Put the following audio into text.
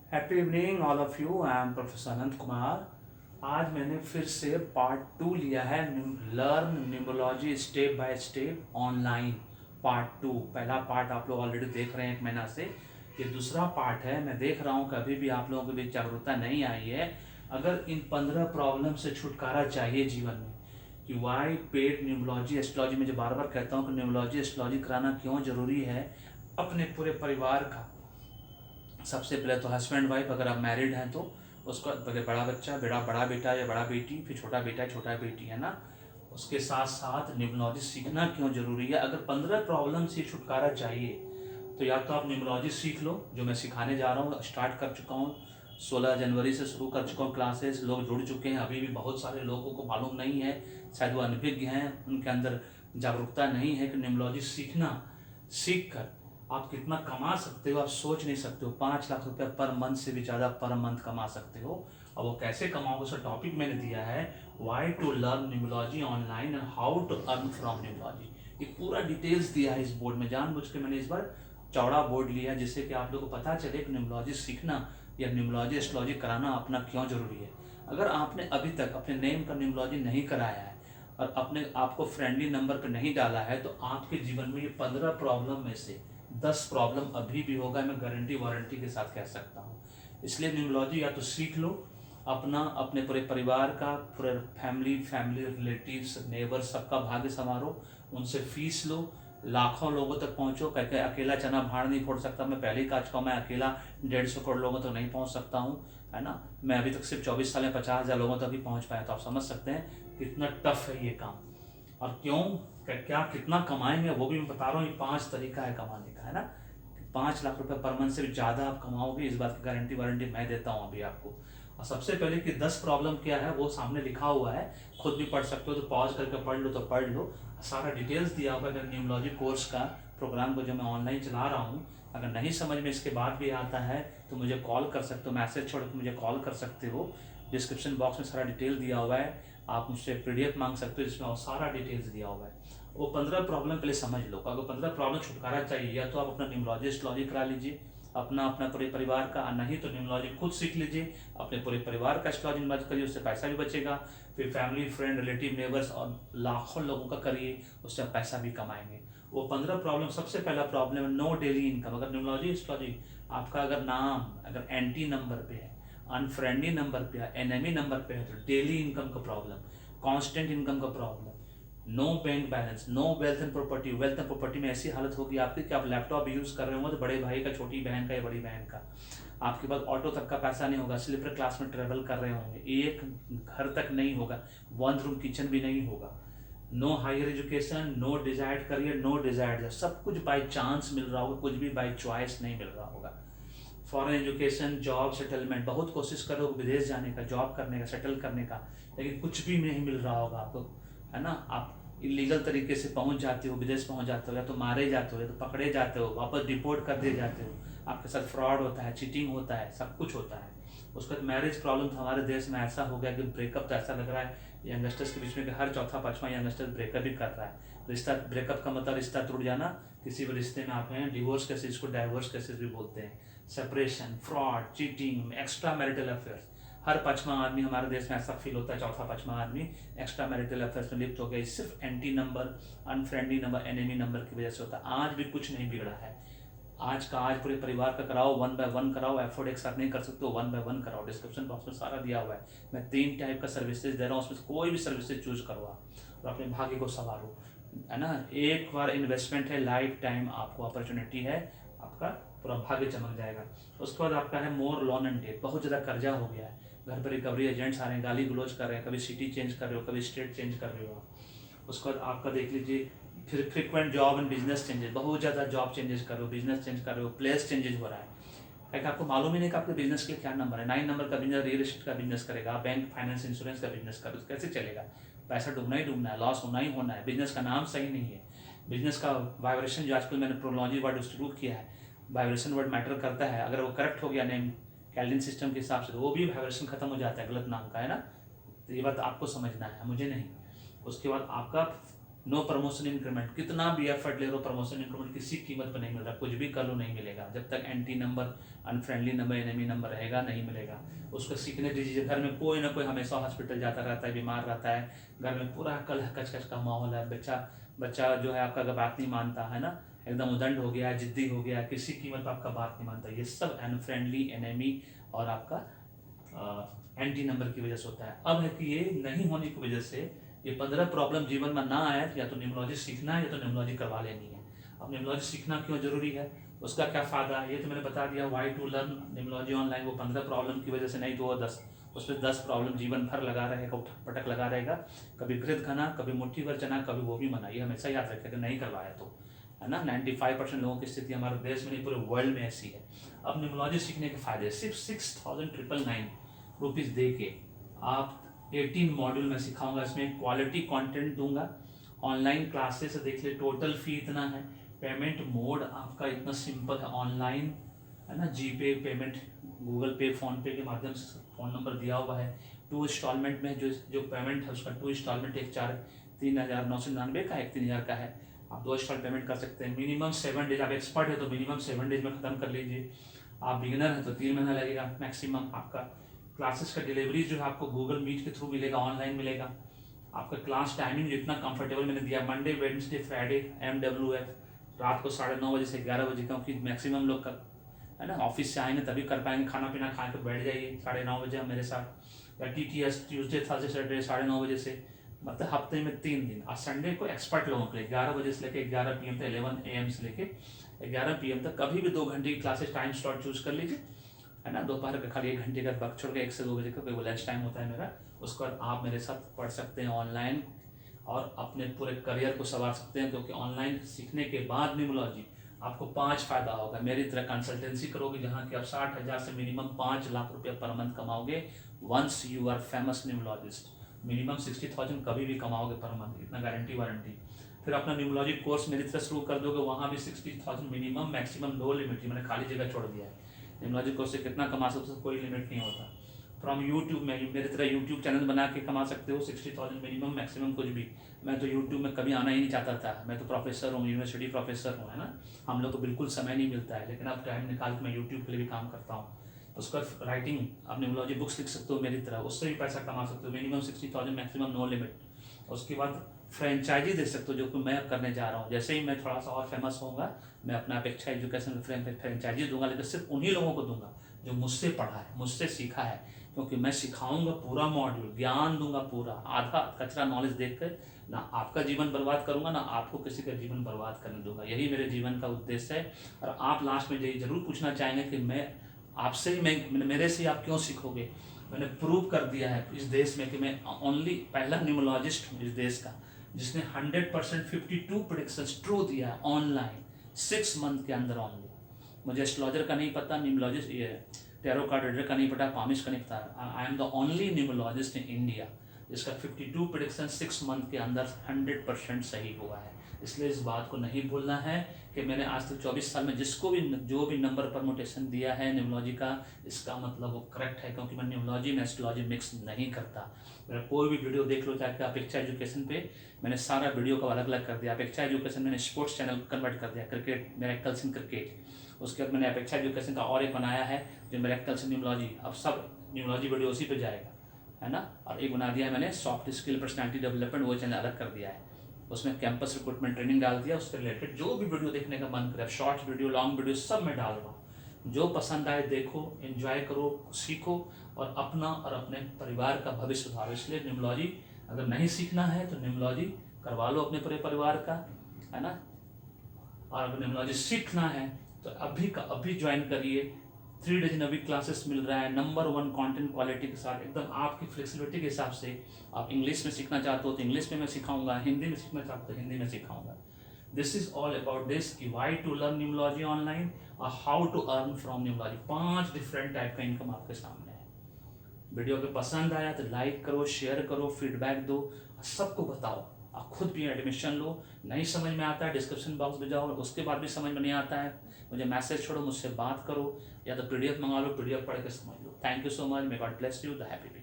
Happy evening all of you. I am professor Anant Kumar. आज मैंने फिर से पार्ट 2 लिया है, learn numerology step by step online part 2। पहला पार्ट आप लोग ऑलरेडी देख रहे हैं एक महीना से। ये दूसरा पार्ट है। मैं देख रहा हूँ कभी भी आप लोगों के बीच जागरूकता नहीं आई है। अगर इन 15 प्रॉब्लम से छुटकारा चाहिए जीवन में कि वाई पेड न्यूमरोलॉजी एस्ट्रोलॉजी, में जो बार बार कहता हूँ कि न्यूमरोलॉजी एस्ट्रोलॉजी कराना क्यों जरूरी है अपने पूरे परिवार का। सबसे पहले तो हस्बैंड वाइफ, अगर आप मैरिड हैं तो उसका पहले बड़ा बच्चा, बड़ा बेटा या बड़ा बेटी, फिर छोटा बेटा छोटा बेटी, है ना। उसके साथ साथ न्यूमरोलॉजी सीखना क्यों जरूरी है। अगर 15 प्रॉब्लम से छुटकारा चाहिए तो या तो आप न्यूमरोलॉजी सीख लो, जो मैं सिखाने जा रहा हूँ, स्टार्ट कर चुका हूँ। 16 जनवरी से शुरू कर चुका हूँ क्लासेस। लोग जुड़ चुके हैं। अभी भी बहुत सारे लोगों को मालूम नहीं है, शायद वो अनभिज्ञ हैं, उनके अंदर जागरूकता नहीं है कि न्यूमरोलॉजी सीख कर आप कितना कमा सकते हो। आप सोच नहीं सकते हो। 5 लाख रुपए पर मंथ से भी ज़्यादा पर मंथ कमा सकते हो। और वो कैसे कमाओगे, उसका टॉपिक मैंने दिया है, why to learn numerology online and how to earn from numerology. ये पूरा डिटेल्स दिया है इस बोर्ड में। जानबूझ के मैंने इस बार चौड़ा बोर्ड लिया है, जिससे कि आप लोगों को पता चले कि न्यूमरोलॉजी सीखना या न्यूमरोलॉजी एस्ट्रोलॉजी कराना अपना क्यों जरूरी है। अगर आपने अभी तक अपने नेम का न्यूमरोलॉजी नहीं कराया है और अपने आपको फ्रेंडली नंबर पर नहीं डाला है, तो आपके जीवन में ये 15 प्रॉब्लम में से 10 प्रॉब्लम अभी भी होगा। मैं गारंटी वारंटी के साथ कह सकता हूँ। इसलिए न्यूमरोलॉजी या तो सीख लो, अपना अपने पूरे परिवार का, पूरे फैमिली रिलेटिव्स नेबर्स सबका भाग्य संवारो, उनसे फीस लो, लाखों लोगों तक पहुंचो। कहते अकेला चना भाड़ नहीं फोड़ सकता। मैं पहले ही कह चुका हूँ, मैं अकेला 150 करोड़ लोगों तक नहीं पहुंच सकता हूँ, है ना। मैं अभी तक सिर्फ 24 साल में 50,000 लोगों तक ही पहुंच पाया। तो आप समझ सकते हैं कितना टफ है ये काम। और क्यों, क्या कितना कमाएंगे वो भी मैं बता रहा हूँ। ये 5 तरीका है कमाने का, है ना। 5 लाख रुपए पर मंथ से भी ज़्यादा आप कमाओगे, इस बात की गारंटी वारंटी मैं देता हूँ अभी आपको। और सबसे पहले कि 10 प्रॉब्लम क्या है वो सामने लिखा हुआ है, खुद भी पढ़ सकते हो तो पॉज करके पढ़ लो तो पढ़ लो। सारा डिटेल्स दिया हुआ है। न्यूमरोलॉजी कोर्स का प्रोग्राम को जो मैं ऑनलाइन चला रहा हूँ, अगर नहीं समझ में इसके बाद भी आता है तो मुझे कॉल कर सकते हो, मैसेज छोड़ के मुझे कॉल कर सकते हो। डिस्क्रिप्शन बॉक्स में सारा डिटेल दिया हुआ है। आप मुझसे पीडीएफ मांग सकते हो, जिसमें और सारा डिटेल्स दिया हुआ है। वो 15 प्रॉब्लम पहले समझ लो। अगर 15 प्रॉब्लम छुटकारा चाहिए, या तो आप अपना न्यूमरोलॉजी एस्ट्रोलॉजी करा लीजिए अपना अपना पूरे परिवार का, नहीं तो न्यूमरोलॉजी खुद सीख लीजिए, अपने पूरे परिवार का एस्ट्रोलॉजी मर्ज करिए, उससे पैसा भी बचेगा। फिर फैमिली फ्रेंड रिलेटिव नेबर्स और लाखों लोगों का करिए, उससे आप पैसा भी कमाएंगे। वो 15 प्रॉब्लम, सबसे पहला प्रॉब्लम है नो डेली इनकम। अगर न्यूमरोलॉजी एस्ट्रोलॉजी आपका अगर नाम अगर एंटी नंबर पे है, अनफ्रेंडली नंबर पे है, एनिमी नंबर पे है, तो डेली इनकम का प्रॉब्लम, कांस्टेंट इनकम का problem, no bank balance, no wealth and property. Wealth and property में ऐसी हालत होगी आपकी कि आप लैपटॉप यूज कर रहे होंगे तो बड़े भाई का, छोटी बहन का या बड़ी बहन का, आपके पास ऑटो तक का पैसा नहीं होगा। स्लीपर क्लास में ट्रेवल कर रहे होंगे, एक घर तक नहीं होगा, 1 रूम किचन भी नहीं होगा। No higher education, no desired career, no desired job. सब कुछ बाय चांस मिल रहा होगा, कुछ भी बाय चॉइस नहीं मिल रहा होगा। फॉरेन एजुकेशन, जॉब, सेटलमेंट, बहुत कोशिश करो विदेश जाने का, जॉब करने का, सेटल करने का, लेकिन कुछ भी नहीं मिल रहा होगा आपको, है ना। आप इलीगल तरीके से पहुंच जाते हो, विदेश पहुंच जाते हो, या तो मारे जाते हो, या तो पकड़े जाते हो, वापस डिपोर्ट कर दिए जाते हो, आपके साथ फ्रॉड होता है, चीटिंग होता है, सब कुछ होता है। उसके बाद मैरिज प्रॉब्लम हमारे देश में ऐसा हो गया कि ब्रेकअप तो ऐसा लग रहा है यंगस्टर्स के बीच में कि हर चौथा पांचवा यंगस्टर ब्रेकअप भी कर रहा है। रिश्ता, ब्रेकअप का मतलब रिश्ता टूट जाना। किसी भी रिश्ते में आप हैं, डिवोर्स केसेस को डाइवोर्स केसेस भी बोलते हैं। Separation, fraud, cheating, extra marital affairs, हर पांचवा आदमी हमारे देश में ऐसा फील होता है, चौथा पांचवा आदमी एक्स्ट्रा मैरिटल अफेयर्स में लिप्त हो गया। सिर्फ anti number, unfriendly number, enemy number की वजह से होता है। आज भी कुछ नहीं बिगड़ा है। आज का आज पूरे परिवार का कराओ, 1 बाय 1 कराओ। एफोर्ड एक साथ नहीं कर सकते हो, 1 बाय 1 कराओ। डिस्क्रिप्शन बॉक्स में सारा दिया हुआ है। मैं 3 टाइप का सर्विसेज दे रहा हूँ, उसमें कोई भी सर्विसेज चूज करो आप और अपने भाग्य को संवारो, है ना। एक बार इन्वेस्टमेंट है, लाइफ टाइम आपको अपॉर्चुनिटी है, आपका पूरा भाग्य चमक जाएगा। उसके बाद आपका है मोर लोन एंड डेट। बहुत ज़्यादा कर्जा हो गया है, घर पर रिकवरी एजेंट्स आ रहे हैं, गाली गलोच कर रहे हैं, कभी सिटी चेंज कर रहे हो, कभी स्टेट चेंज कर रहे हो आप। उसके बाद आपका देख लीजिए फिर frequent job and business changes, बहुत ज़्यादा जॉब चेंजेस कर रहे हो, बिजनेस चेंज कर रहे हो, प्लेस चेंजेस हो रहा है। क्या आपको मालूम ही नहीं कि आपके बिजनेस के लिए क्या नंबर है। 9 नंबर का बिजनेस रियल एस्टेट का बिजनेस करेगा, बैंक फाइनेंस इंश्योरेंस का बिजनेस करो, कैसे चलेगा। पैसा डूबना ही डूबना है, लॉस होना ही होना है। बिजनेस का नाम सही नहीं है, बिजनेस का वाइब्रेशन जो आजकल मैंने प्रोलॉजी वर्ड शुरू किया है, वाइब्रेशन वर्ड मैटर करता है। अगर वो करेक्ट हो गया नेम कैल्विन सिस्टम के हिसाब से, तो वो भी वाइब्रेशन खत्म हो जाता है गलत नाम का, है ना। तो ये बात आपको समझना है, मुझे नहीं। उसके बाद आपका नो प्रमोशन इंक्रीमेंट, कितना भी एफर्ट ले लो प्रमोशन इंक्रीमेंट किसी कीमत पर नहीं मिल रहा, कुछ भी कर लो नहीं मिलेगा, जब तक anti number, unfriendly number, enemy number रहेगा नहीं मिलेगा। उसको सीखने दीजिए। घर में कोई ना कोई हमेशा हॉस्पिटल जाता रहता है, बीमार रहता है, घर में पूरा कलह कचकच का माहौल है, बच्चा जो है आपका बात नहीं मानता है ना, एकदम उदंड हो गया, जिद्दी हो गया, किसी कीमत पर आपका बात नहीं मानता, ये सब अनफ्रेंडली, एनिमी और आपका एंटी नंबर की वजह से होता है। अब है कि ये नहीं होने की वजह से ये 15 प्रॉब्लम जीवन में ना आए, या तो न्यूमरोलॉजी सीखना है या तो न्यूमरोलॉजी करवा लेनी है। अब न्यूमरोलॉजी सीखना क्यों जरूरी है, उसका क्या फ़ायदा है, ये तो मैंने बता दिया। Why to learn numerology online, वो 15 प्रॉब्लम की वजह से नहीं तो वो 10, उस पर 10 प्रॉब्लम जीवन भर लगा रहेगा, उठक पटक लगा रहेगा, कभी घृत खाना, कभी मुट्ठी भर चना, कभी वो भी मना, ये हमेशा याद रखेगा नहीं करवाया तो, है ना। 95% लोगों की स्थिति हमारे देश में नहीं पूरे वर्ल्ड में ऐसी है। अब न्यूमरोलॉजी सीखने के फायदे, सिर्फ 6,999 रुपीज़ दे के आप 18 मॉड्यूल में सिखाऊंगा, इसमें क्वालिटी कंटेंट दूंगा, ऑनलाइन क्लासेस देख ले, टोटल फी इतना है, पेमेंट मोड आपका इतना सिंपल है, ऑनलाइन है ना, जीपे पेमेंट, गूगल पे, फोन पे के माध्यम से फ़ोन नंबर दिया हुआ है। 2 इंस्टॉलमेंट में जो पेमेंट है उसका 2 इंस्टॉलमेंट, एक 3,999 का, एक 3,000 का है, आप 2 इंस्टॉल पेमेंट कर सकते हैं। मिनिमम 7 डेज, आप एक्सपर्ट है तो मिनिमम 7 डेज में ख़त्म कर लीजिए, आप बिगिनर है तो 3 महीना लगेगा मैक्सिमम। आपका क्लासेस का डिलीवरी जो है आपको गूगल मीट के थ्रू मिलेगा, ऑनलाइन मिलेगा। आपका क्लास टाइमिंग जितना कंफर्टेबल मैंने दिया, मंडे वेडनेसडे फ्राइडे MWF, रात को 9:30 बजे से 11 बजे, क्योंकि मैक्सिमम लोग का है ना ऑफिस से आएंगे तभी कर पाएंगे, खाना पीना खा के बैठ जाइए 9:30 बजे मेरे साथ, या TTS ट्यूसडे थर्सडे सैटरडे 9:30 बजे से, मतलब हफ्ते में 3 दिन। और संडे को एक्सपर्ट लोगों के लिए 11 बजे से लेकर 11 PM तक, 11 AM से लेकर 11 PM तक, कभी भी 2 घंटे की क्लासेस टाइम स्लॉट चूज कर लीजिए, है ना। दोपहर का खाली 1 घंटे का वक्त छोड़ के 1 से 2 बजे का वो लंच टाइम होता है मेरा, उसके बाद आप मेरे साथ पढ़ सकते हैं ऑनलाइन और अपने पूरे करियर को संवार सकते हैं। क्योंकि ऑनलाइन सीखने के बाद न्यूमरोलॉजी आपको 5 फायदा होगा। मेरी तरह कंसल्टेंसी करोगे जहाँ कि आप 60,000 से मिनिमम 5 लाख रुपये पर मंथ कमाओगे, once you are famous numerologist, minimum 60,000 कभी भी कमाओगे पर मंथ, इतना गारंटी वारंटी। फिर अपना न्यूमरोलॉजी कोर्स मेरी तरह शुरू कर दोगे, वहाँ भी 60,000 मिनिमम, मैक्सिमम नो लिमिट, मैंने खाली जगह छोड़ दिया है। न्यूमरोलॉजी कोर्स से कितना कमा सकते हो, कोई लिमिट नहीं होता। फ्रॉम यूट्यूब में मेरी तरह यूट्यूब चैनल बना के कमा सकते हो 60,000 मिनिमम, मैक्सिमम कुछ भी। मैं तो यूट्यूब में कभी आना ही नहीं चाहता था, मैं तो प्रोफेसर हूँ, यूनिवर्सिटी प्रोफेसर हूँ, है ना। हम लोग को बिल्कुल समय नहीं मिलता है, लेकिन अब टाइम निकाल के मैं यूट्यूब के लिए भी काम करता हूँ। उसका राइटिंग, आप न्यूमरोलॉजी बुक्स लिख सकते हो मेरी तरह, उससे भी पैसा कमा सकते हो, मिनिमम 60,000, मैक्सिमम नो लिमिट। उसके बाद फ्रेंचाइजी दे सकते हो, जो कि मैं अब करने जा रहा हूँ। जैसे ही मैं थोड़ा सा और फेमस होऊंगा, मैं अपना अपेक्षा एजुकेशन फ्रेंचाइजी दूंगा, लेकिन सिर्फ उन्हीं लोगों को दूंगा जो मुझसे पढ़ा है, मुझसे सीखा है। क्योंकि मैं सिखाऊंगा पूरा मॉड्यूल, ज्ञान दूंगा पूरा, आधा कचरा नॉलेज देखकर ना आपका जीवन बर्बाद करूंगा, ना आपको किसी का जीवन बर्बाद करने दूंगा। यही मेरे जीवन का उद्देश्य है। और आप लास्ट में यही जरूर पूछना चाहेंगे कि मैं आपसे ही, मैं मेरे से आप क्यों सीखोगे। मैंने प्रूव कर दिया है इस देश में कि मैं ओनली पहला न्यूमरोलॉजिस्ट हूँ इस देश का जिसने 100% 52 प्रेडिक्शंस ट्रू दिया है ऑनलाइन 6 मंथ के अंदर ओनली। मुझे एस्ट्रोलॉजर का नहीं पता, न्यूमरोलॉजिस्ट ये टैरो कार्ड रीडर का नहीं पता, पामिश का नहीं पता। I am the only numerologist in India जिसका 52 प्रेडिक्शन 6 मंथ के अंदर 100% सही हुआ है। इसलिए इस बात को नहीं भूलना है कि मैंने आज तक 24 साल में जिसको भी जो भी नंबर परमुटेशन दिया है न्यूमरोलॉजी का, इसका मतलब वो करेक्ट है, क्योंकि मैं न्यूमरोलॉजी में एस्ट्रोलॉजी मिक्स नहीं करता। मेरा कोई भी वीडियो देख लो, चाहे अपेक्षा एजुकेशन पे मैंने सारा वीडियो को अलग अलग कर दिया। अपेक्षा एजुकेशन मैंने स्पोर्ट्स चैनल कन्वर्ट कर दिया, क्रिकेट मेरेकल्स इन क्रिकेट। उसके बाद मैंने अपेक्षा एजुकेशन का और एक बनाया है जो मेरेकल्स इन न्यूमरोलॉजी, अब सब न्यूमरोलॉजी वीडियो उसी पे जाएगा, है ना। और एक बना दिया है मैंने सॉफ्ट स्किल पर्सनैलिटी डेवलपमेंट, वो चैनल अलग कर दिया है, उसमें कैंपस रिक्रूटमेंट ट्रेनिंग डाल दिया। उससे रिलेटेड जो भी वीडियो देखने का मन करे, शॉर्ट वीडियो, लॉन्ग वीडियो, सब मैं डाल रहा हूँ। जो पसंद आए देखो, एंजॉय करो, सीखो और अपना और अपने परिवार का भविष्य सुधारो। इसलिए न्यूमरोलॉजी अगर नहीं सीखना है तो न्यूमरोलॉजी करवा लो अपने पूरे परिवार का, है ना। और अगर न्यूमरोलॉजी सीखना है तो अभी ज्वाइन करिए। 3 डेज नवी क्लासेस मिल रहा है नंबर 1 कंटेंट क्वालिटी के साथ, एकदम आपकी फ्लेक्सिबिलिटी के हिसाब से। आप इंग्लिश में सीखना चाहते हो तो इंग्लिश में मैं सिखाऊंगा, हिंदी में सीखना चाहते हो हिंदी में सिखाऊंगा। This is all about this कि why to learn numerology online और how to earn from numerology. 5 different type का इनकम आपके सामने है। वीडियो अगर पसंद आया तो लाइक करो, शेयर करो, फीडबैक दो, सबको बताओ। आप खुद भी एडमिशन लो। नहीं समझ में आता है डिस्क्रिप्शन बॉक्स में जाओ, उसके बाद भी समझ में नहीं आता है मुझे मैसेज छोड़ो, मुझसे बात करो, या तो PDF मंगा लो, PDF पढ़ के समझ लो। Thank you so much, may God bless you, the happy.